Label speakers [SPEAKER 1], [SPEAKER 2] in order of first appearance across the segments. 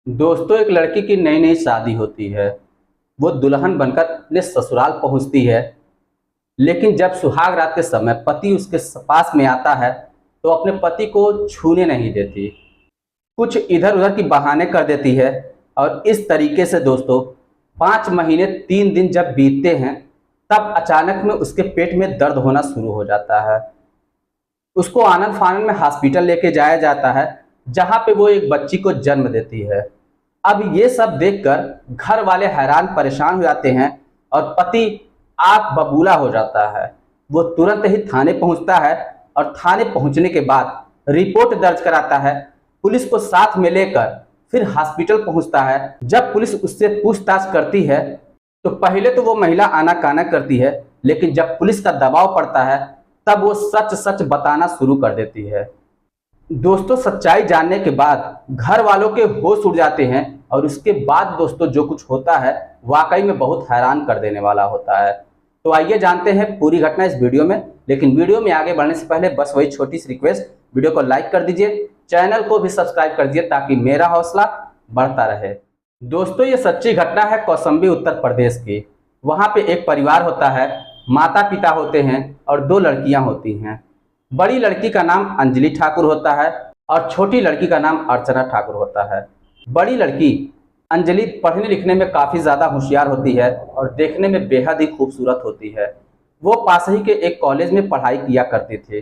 [SPEAKER 1] दोस्तों, एक लड़की की नई नई शादी होती है। वो दुल्हन बनकर अपने ससुराल पहुंचती है। लेकिन जब सुहाग रात के समय पति उसके पास में आता है तो अपने पति को छूने नहीं देती। कुछ इधर उधर की बहाने कर देती है। और इस तरीके से दोस्तों 5 महीने 3 दिन जब बीतते हैं तब अचानक में उसके पेट में दर्द होना शुरू हो जाता है। उसको आनन फानन में हॉस्पिटल लेके जाया जाता है, जहां पे वो एक बच्ची को जन्म देती है। अब ये सब देखकर घर वाले हैरान परेशान हो जाते हैं और पति आग बबूला हो जाता है। वो तुरंत ही थाने पहुंचता है और थाने पहुंचने के बाद रिपोर्ट दर्ज कराता है। पुलिस को साथ में लेकर फिर हॉस्पिटल पहुंचता है। जब पुलिस उससे पूछताछ करती है तो पहले तो वो महिला आनाकानी करती है, लेकिन जब पुलिस का दबाव पड़ता है तब वो सच सच बताना शुरू कर देती है। दोस्तों, सच्चाई जानने के बाद घर वालों के होश उड़ जाते हैं और उसके बाद दोस्तों जो कुछ होता है वाकई में बहुत हैरान कर देने वाला होता है। तो आइए जानते हैं पूरी घटना इस वीडियो में। लेकिन वीडियो में आगे बढ़ने से पहले बस वही छोटी सी रिक्वेस्ट, वीडियो को लाइक कर दीजिए, चैनल को भी सब्सक्राइब कर दीजिए ताकि मेरा हौसला बढ़ता रहे। दोस्तों, ये सच्ची घटना है कौशाम्बी उत्तर प्रदेश की। वहाँ पे एक परिवार होता है, माता पिता होते हैं और 2 लड़कियां होती हैं। बड़ी लड़की का नाम अंजलि ठाकुर होता है और छोटी लड़की का नाम अर्चना ठाकुर होता है। बड़ी लड़की अंजलि पढ़ने लिखने में काफ़ी ज़्यादा होशियार होती है और देखने में बेहद ही खूबसूरत होती है। वो पास ही के एक कॉलेज में पढ़ाई किया करते थे।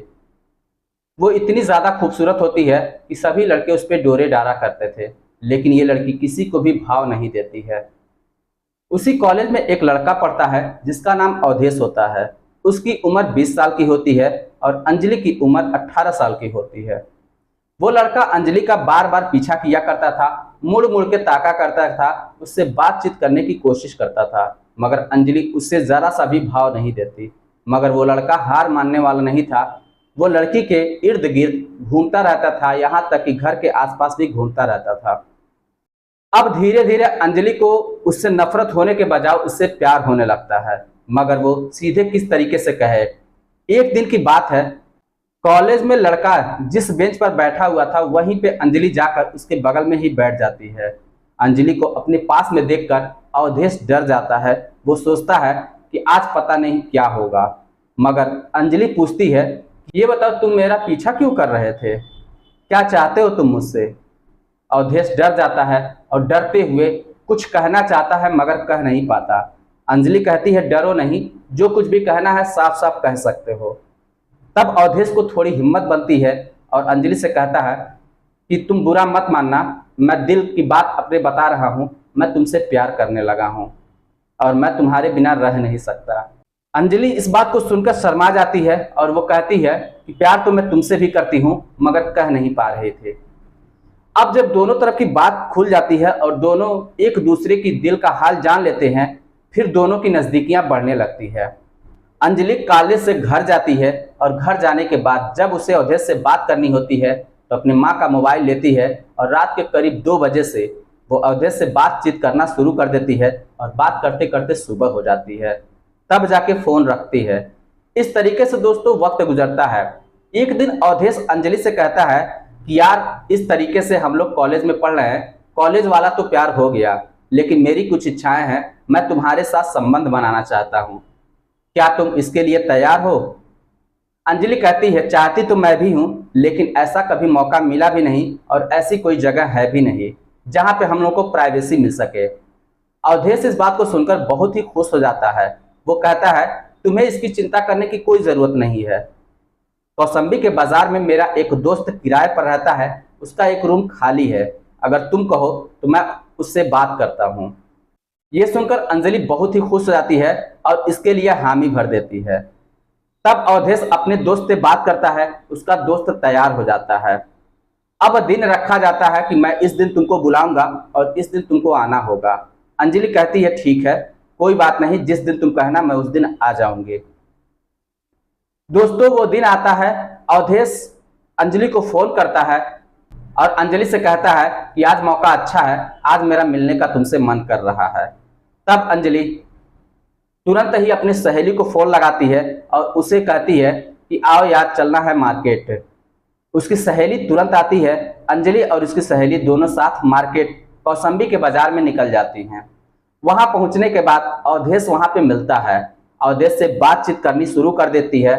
[SPEAKER 1] वो इतनी ज़्यादा खूबसूरत होती है कि सभी लड़के उस पर डोरे डाला करते थे, लेकिन ये लड़की किसी को भी भाव नहीं देती है। उसी कॉलेज में एक लड़का पढ़ता है जिसका नाम अवधेश होता है। उसकी उम्र 20 साल की होती है और अंजलि की उम्र 18 साल की होती है। वो लड़का अंजलि का बार बार पीछा किया करता था, मुड़ मुड़ के ताका करता था, उससे बातचीत करने की कोशिश करता था, मगर अंजलि उससे ज़रा सा भी भाव नहीं देती। मगर वो लड़का हार मानने वाला नहीं था। वो लड़की के इर्द गिर्द घूमता रहता था, यहाँ तक कि घर के आसपास भी घूमता रहता था। अब धीरे धीरे अंजलि को उससे नफरत होने के बजाय उससे प्यार होने लगता है, मगर वो सीधे किस तरीके से कहे। एक दिन की बात है, कॉलेज में लड़का जिस बेंच पर बैठा हुआ था वहीं पे अंजलि जाकर उसके बगल में ही बैठ जाती है। अंजलि को अपने पास में देखकर अवधेश डर जाता है। वो सोचता है कि आज पता नहीं क्या होगा। मगर अंजलि पूछती है, ये बताओ तुम मेरा पीछा क्यों कर रहे थे, क्या चाहते हो तुम मुझसे। अवधेश डर जाता है और डरते हुए कुछ कहना चाहता है मगर कह नहीं पाता। अंजलि कहती है, डरो नहीं, जो कुछ भी कहना है साफ साफ कह सकते हो। तब अवधेश को थोड़ी हिम्मत बनती है और अंजलि से कहता है कि तुम बुरा मत मानना, मैं दिल की बात अपने बता रहा हूँ, मैं तुमसे प्यार करने लगा हूँ और मैं तुम्हारे बिना रह नहीं सकता। अंजलि इस बात को सुनकर शर्मा जाती है और वो कहती है कि प्यार तो मैं तुमसे भी करती हूँ मगर कह नहीं पा रहे थे। अब जब दोनों तरफ की बात खुल जाती है और दोनों एक दूसरे की दिल का हाल जान लेते हैं, फिर दोनों की नज़दीकियां बढ़ने लगती है। अंजलि कॉलेज से घर जाती है और घर जाने के बाद जब उसे अवधेश से बात करनी होती है तो अपने माँ का मोबाइल लेती है और रात के करीब 2 बजे से वो अवधेश से बातचीत करना शुरू कर देती है और बात करते करते सुबह हो जाती है। तब जाके फ़ोन रखती है। इस तरीके से दोस्तों वक्त गुजरता है। एक दिन अवधेश अंजलि से कहता है कि यार, इस तरीके से हम लोग कॉलेज में पढ़ रहे हैं, कॉलेज वाला तो प्यार हो गया, लेकिन मेरी कुछ इच्छाएं हैं, मैं तुम्हारे साथ संबंध बनाना चाहता हूँ, क्या तुम इसके लिए तैयार हो। अंजलि कहती है, चाहती तो मैं भी हूँ, लेकिन ऐसा कभी मौका मिला भी नहीं और ऐसी कोई जगह है भी नहीं जहाँ पे हम लोग को प्राइवेसी मिल सके। अवधेश इस बात को सुनकर बहुत ही खुश हो जाता है। वो कहता है, तुम्हें इसकी चिंता करने की कोई ज़रूरत नहीं है। कौशाम्बी के बाजार में मेरा एक दोस्त किराए पर रहता है, उसका एक रूम खाली है, अगर तुम कहो तो मैं उससे बात करता हूँ। ये सुनकर अंजलि बहुत ही खुश हो जाती है और इसके लिए हामी भर देती है। तब अवधेश अपने दोस्त से बात करता है, उसका दोस्त तैयार हो जाता है। अब दिन रखा जाता है कि मैं इस दिन तुमको बुलाऊंगा और इस दिन तुमको आना होगा। अंजलि कहती है, ठीक है, कोई बात नहीं, जिस दिन तुम कहना मैं उस दिन आ जाऊंगी। दोस्तों, वो दिन आता है। अवधेश अंजलि को फोन करता है और अंजलि से कहता है कि आज मौका अच्छा है, आज मेरा मिलने का तुमसे मन कर रहा है। तब अंजलि तुरंत ही अपनी सहेली को फोन लगाती है और उसे कहती है कि आओ यार, चलना है मार्केट। उसकी सहेली तुरंत आती है। अंजलि और उसकी सहेली दोनों साथ मार्केट कौसंबी के बाजार में निकल जाती हैं। वहां पहुंचने के बाद अवधेश वहां पे मिलता है। अवधेश से बातचीत करनी शुरू कर देती है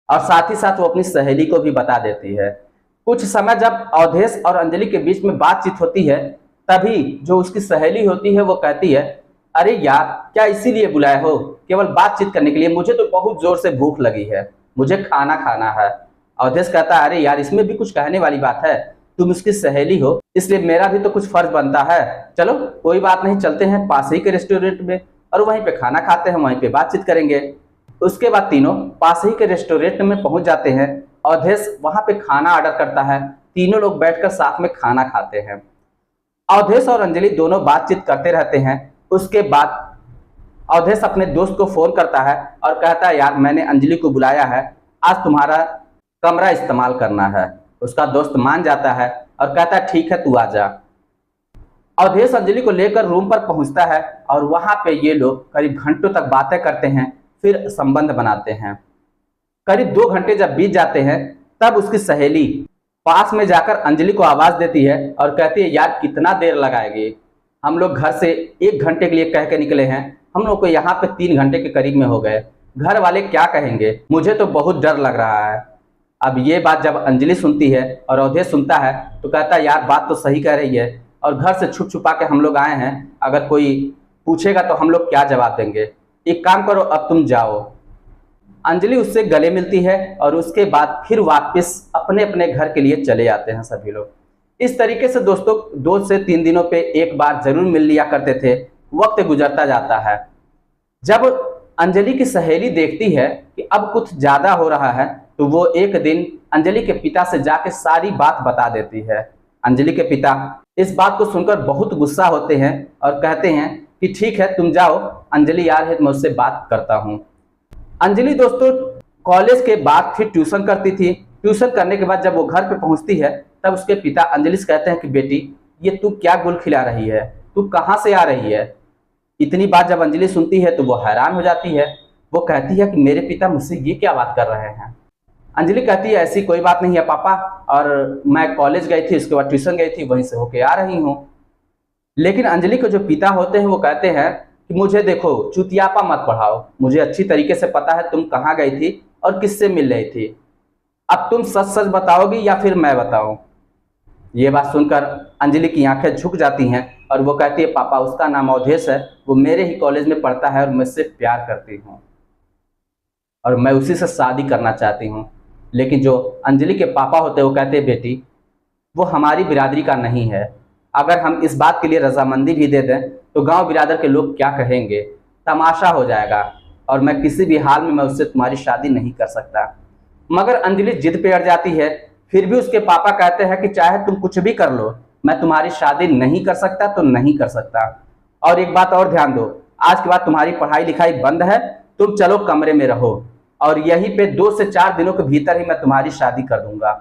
[SPEAKER 1] और साथ ही साथ वो अपनी सहेली को भी बता देती है। कुछ समय जब अवधेश और अंजलि के बीच में बातचीत होती है, तभी जो उसकी सहेली होती है वो कहती है, अरे यार क्या इसीलिए बुलाए हो, केवल बातचीत करने के लिए? मुझे तो बहुत जोर से भूख लगी है, मुझे खाना खाना है। अवधेश कहता है, अरे यार इसमें भी कुछ कहने वाली बात है, तुम उसकी सहेली हो इसलिए मेरा भी तो कुछ फर्ज बनता है। चलो कोई बात नहीं, चलते हैं पास ही के रेस्टोरेंट में और वहीं पे खाना खाते हैं, वहीं पे बातचीत करेंगे। उसके बाद तीनों पास ही के रेस्टोरेंट में पहुंच जाते हैं। अवधेश वहां पे खाना ऑर्डर करता है, तीनों लोग बैठकर साथ में खाना खाते हैं। अवधेश और अंजलि दोनों बातचीत करते रहते हैं। उसके बाद अवधेश अपने दोस्त को फोन करता है और कहता है, यार मैंने अंजलि को बुलाया है, आज तुम्हारा कमरा इस्तेमाल करना है। उसका दोस्त मान जाता है और कहता है, ठीक है तू आ जा। अवधेश अंजलि को लेकर रूम पर पहुंचता है और वहां पे ये लोग करीब घंटों तक बातें करते हैं, फिर संबंध बनाते हैं। करीब 2 घंटे जब बीत जाते हैं, तब उसकी सहेली पास में जाकर अंजलि को आवाज देती है और कहती है, यार कितना देर लगाएगी, हम लोग घर से 1 घंटे के लिए कह के निकले हैं, हम लोग को यहाँ पे 3 घंटे के करीब में हो गए, घर वाले क्या कहेंगे, मुझे तो बहुत डर लग रहा है। अब ये बात जब अंजलि सुनती है और अवधेश सुनता है तो कहता है, यार बात तो सही कह रही है और घर से छुप छुपा के हम लोग आए हैं, अगर कोई पूछेगा तो हम लोग क्या जवाब देंगे, एक काम करो अब तुम जाओ। अंजलि उससे गले मिलती है और उसके बाद फिर वापस अपने अपने घर के लिए चले जाते हैं सभी लोग। इस तरीके से दोस्तों 2 से 3 दिनों पे एक बार जरूर मिल लिया करते थे। वक्त गुजरता जाता है। जब अंजलि की सहेली देखती है कि अब कुछ ज्यादा हो रहा है तो वो एक दिन अंजलि के पिता से जाके सारी बात बता देती है। अंजलि के पिता इस बात को सुनकर बहुत गुस्सा होते हैं और कहते हैं कि ठीक है तुम जाओ, अंजलि यार है तो मैं उससे बात करता हूँ। अंजलि दोस्तों कॉलेज के बाद फिर ट्यूशन करती थी। ट्यूशन करने के बाद जब वो घर पे पहुंचती है तब उसके पिता अंजलि से कहते हैं कि बेटी ये तू क्या गुल खिला रही है, तू कहाँ से आ रही है? इतनी बात जब अंजलि सुनती है तो वो हैरान हो जाती है। वो कहती है कि मेरे पिता मुझसे ये क्या बात कर रहे हैं। अंजलि कहती है, ऐसी कोई बात नहीं है पापा, और मैं कॉलेज गई थी, उसके बाद ट्यूशन गई थी, वहीं से होके आ रही हूँ। लेकिन अंजलि के जो पिता होते हैं वो कहते हैं कि मुझे देखो चुतियापा मत पढ़ाओ, मुझे अच्छी तरीके से पता है तुम कहाँ गई थी और किससे मिल रही थी। अब तुम सच सच बताओगी या फिर मैं बताऊं? ये बात सुनकर अंजलि की आंखें झुक जाती हैं और वो कहती है, पापा उसका नाम अवधेश है, वो मेरे ही कॉलेज में पढ़ता है और मैं उससे प्यार करती हूँ और मैं उसी से शादी करना चाहती हूँ। लेकिन जो अंजलि के पापा होते हैं वो कहते हैं, बेटी वो हमारी बिरादरी का नहीं है, अगर हम इस बात के लिए रजामंदी भी दे दें तो गांव बिरादर के लोग क्या कहेंगे, तमाशा हो जाएगा और मैं किसी भी हाल में मैं उससे तुम्हारी शादी नहीं कर सकता। मगर अंजलि जिद पे अड़ जाती है। फिर भी उसके पापा कहते हैं कि चाहे तुम कुछ भी कर लो, मैं तुम्हारी शादी नहीं कर सकता तो नहीं कर सकता। और एक बात और ध्यान दो, आज के बाद तुम्हारी पढ़ाई लिखाई बंद है, तुम चलो कमरे में रहो और यहीं पे 2 से 4 दिनों के भीतर ही मैं तुम्हारी शादी कर दूंगा।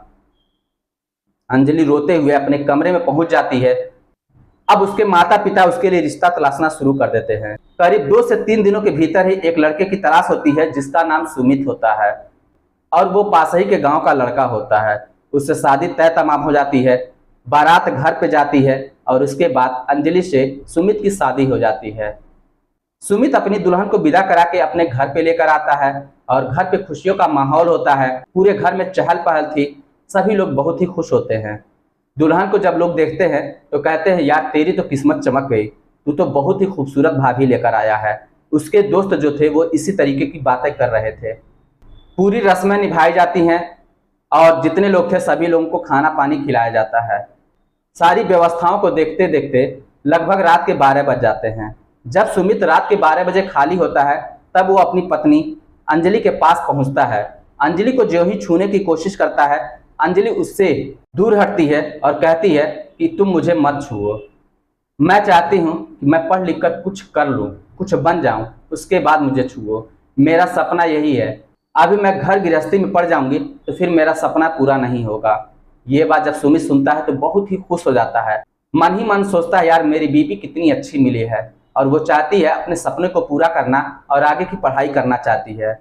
[SPEAKER 1] अंजलि रोते हुए अपने कमरे में पहुंच जाती है। अब उसके माता पिता उसके लिए रिश्ता तलाशना शुरू कर देते हैं। करीब 2 से 3 दिनों के भीतर ही एक लड़के की तलाश होती है जिसका नाम सुमित होता है और वो पास ही के गांव का लड़का होता है। उससे शादी तय तमाम हो जाती है, बारात घर पे जाती है और उसके बाद अंजलि से सुमित की शादी हो जाती है। सुमित अपनी दुल्हन को विदा करा के अपने घर पे लेकर आता है और घर पे खुशियों का माहौल होता है। पूरे घर में चहल पहल थी, सभी लोग बहुत ही खुश होते हैं। दुल्हन को जब लोग देखते हैं तो कहते हैं, यार तेरी तो किस्मत चमक गई, तू तो बहुत ही खूबसूरत भाभी लेकर आया है। उसके दोस्त जो थे वो इसी तरीके की बातें कर रहे थे। पूरी रस्में निभाई जाती हैं और जितने लोग थे सभी लोगों को खाना पानी खिलाया जाता है। सारी व्यवस्थाओं को देखते देखते लगभग रात के 12 बज जाते हैं। जब सुमित रात के 12 बजे खाली होता है तब वो अपनी पत्नी अंजलि के पास पहुंचता है। अंजलि को जो ही छूने की कोशिश करता है, अंजलि उससे दूर हटती है और कहती है कि तुम मुझे मत छुओ, मैं चाहती हूँ कि मैं पढ़ लिख कर कुछ कर लूँ, कुछ बन जाऊँ, उसके बाद मुझे छुओ, मेरा सपना यही है। अभी मैं घर गृहस्थी में पड़ जाऊंगी तो फिर मेरा सपना पूरा नहीं होगा। ये बात जब सुमित सुनता है तो बहुत ही खुश हो जाता है। मन ही मन सोचता है, यार मेरी बीवी कितनी अच्छी मिली है और वो चाहती है अपने सपने को पूरा करना और आगे की पढ़ाई करना चाहती है।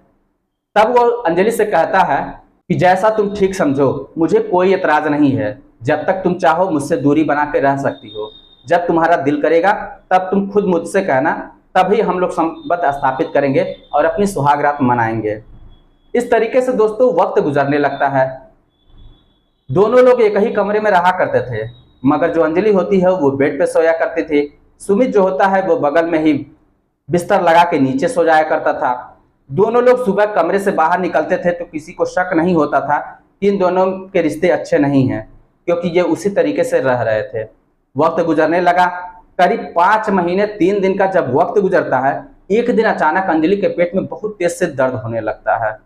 [SPEAKER 1] तब वो अंजलि से कहता है कि जैसा तुम ठीक समझो, मुझे कोई एतराज नहीं है, जब तक तुम चाहो मुझसे दूरी बना के रह सकती हो, जब तुम्हारा दिल करेगा तब तुम खुद मुझसे कहना, तभी हम लोग संबंध स्थापित करेंगे और अपनी सुहागरात मनाएंगे। इस तरीके से दोस्तों वक्त गुजरने लगता है। दोनों लोग एक ही कमरे में रहा करते थे, मगर जो अंजलि होती है वो बेड पे सोया करती थी। सुमित जो होता है वो बगल में ही बिस्तर लगा के नीचे सो जाया करता था। दोनों लोग सुबह कमरे से बाहर निकलते थे तो किसी को शक नहीं होता था कि इन दोनों के रिश्ते अच्छे नहीं हैं, क्योंकि ये उसी तरीके से रह रहे थे। वक्त गुजरने लगा। करीब 5 महीने 3 दिन का जब वक्त गुजरता है, एक दिन अचानक अंजलि के पेट में बहुत तेज से दर्द होने लगता है।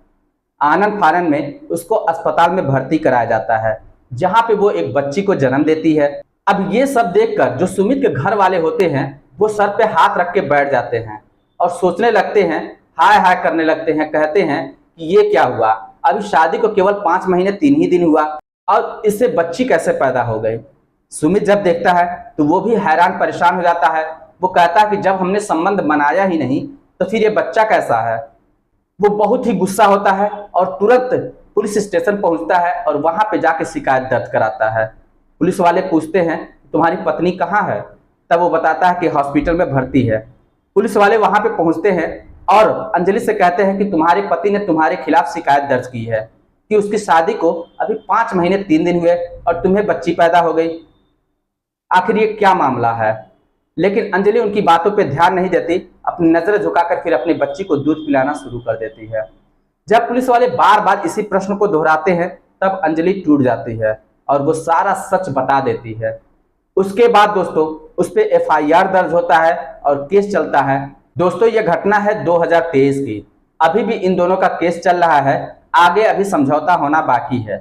[SPEAKER 1] आनंद फानन में उसको अस्पताल में भर्ती कराया जाता है, जहां पे वो एक बच्ची को जन्म देती है। अब ये सब देखकर जो सुमित के घर वाले होते हैं वो सर पे हाथ रख के बैठ जाते हैं और सोचने लगते हैं, हाय हाय करने लगते हैं। कहते हैं कि ये क्या हुआ, अभी शादी को केवल 5 महीने 3 ही दिन हुआ और इससे बच्ची कैसे पैदा हो गई। सुमित जब देखता है तो वो भी हैरान परेशान हो जाता है। वो कहता है कि जब हमने संबंध बनाया ही नहीं तो फिर ये बच्चा कैसा है। वो बहुत ही गुस्सा होता है और तुरंत पुलिस स्टेशन पहुंचता है और वहां पे जाके शिकायत दर्ज कराता है। पुलिस वाले पूछते हैं तुम्हारी पत्नी कहाँ है, तब वो बताता है कि हॉस्पिटल में भर्ती है। पुलिस वाले वहां पे पहुंचते हैं और अंजलि से कहते हैं कि तुम्हारे पति ने तुम्हारे खिलाफ शिकायत दर्ज की है कि उसकी शादी को अभी 5 महीने 3 दिन हुए और तुम्हें बच्ची पैदा हो गई। आखिर ये क्या मामला है। लेकिन अंजलि उनकी बातों पे ध्यान नहीं देती, अपनी नजर झुकाकर फिर अपनी बच्ची को दूध पिलाना शुरू कर देती है। जब पुलिस वाले बार बार इसी प्रश्न को दोहराते हैं तब अंजलि टूट जाती है और वो सारा सच बता देती है। उसके बाद दोस्तों उस पे FIR दर्ज होता है और केस चलता है। दोस्तों ये घटना है 2023 की। अभी भी इन दोनों का केस चल रहा है, आगे अभी समझौता होना बाकी है।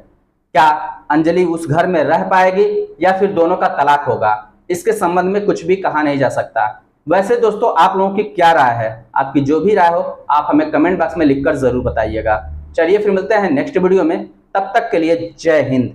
[SPEAKER 1] क्या अंजलि उस घर में रह पाएगी या फिर दोनों का तलाक होगा, इसके संबंध में कुछ भी कहा नहीं जा सकता। वैसे दोस्तों आप लोगों की क्या राय है, आपकी जो भी राय हो आप हमें कमेंट बॉक्स में लिखकर जरूर बताइएगा। चलिए फिर मिलते हैं नेक्स्ट वीडियो में, तब तक के लिए जय हिंद।